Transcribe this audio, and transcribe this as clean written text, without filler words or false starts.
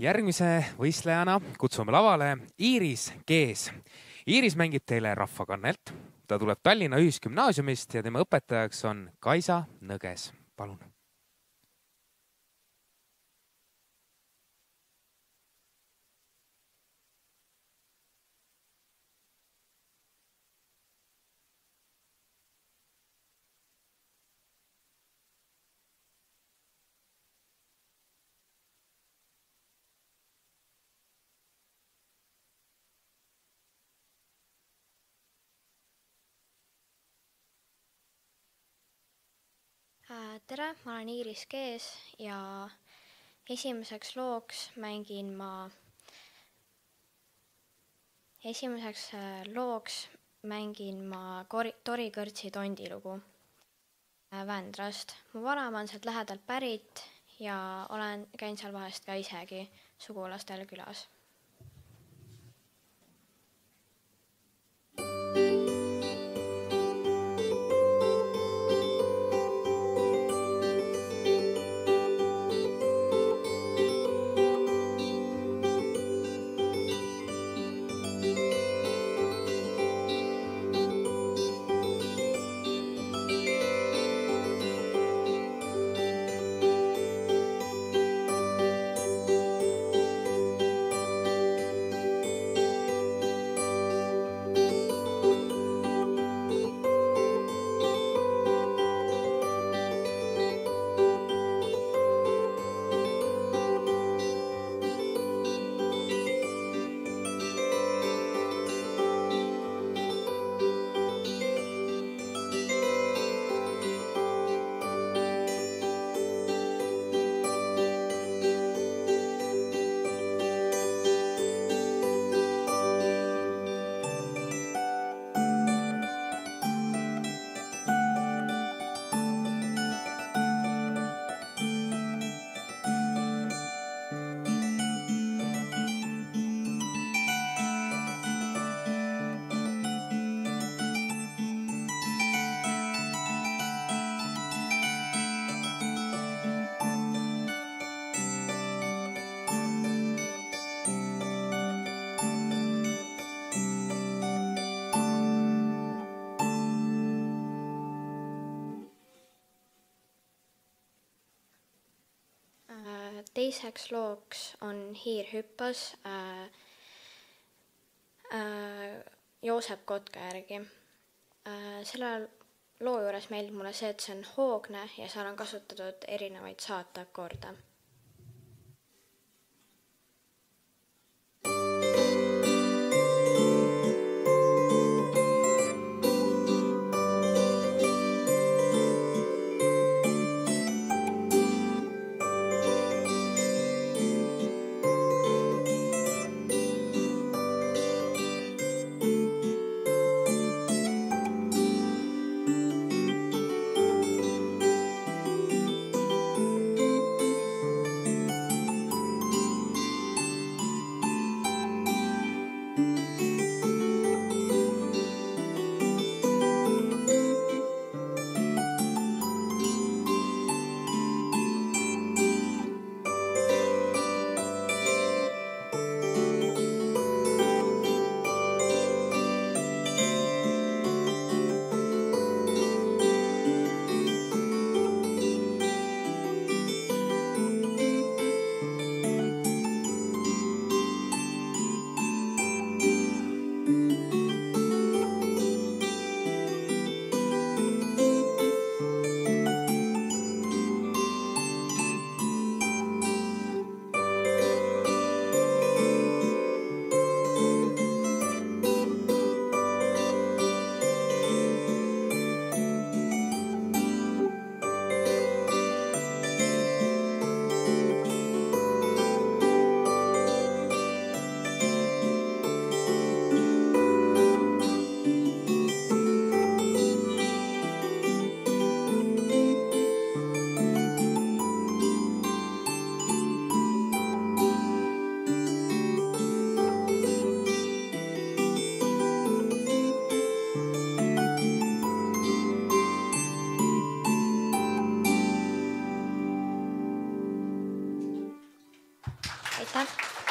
Järgmise võistlejana kutsume lavale Iiris Kees. Iiris mängib teile rahvakannelt. Ta tuleb Tallinna Ühisgümnaasiumist ja tema õpetajaks on Kaisa Nõges. Palun. Tere, ma olen Iiris Kees ja esimeseks looks mängin ma Tori Kõrtsi tondilugu Vändrast. Mu vanem on sealt lähedalt pärit ja käin seal vahest ka isegi sugulastel külas. Teiseks looks on Hiir hüppas Joosep Kotka järgi. Selle loo juures meeldib mulle see, et see on hoogne ja seal on kasutatud erinevaid saateakorde. aitäh!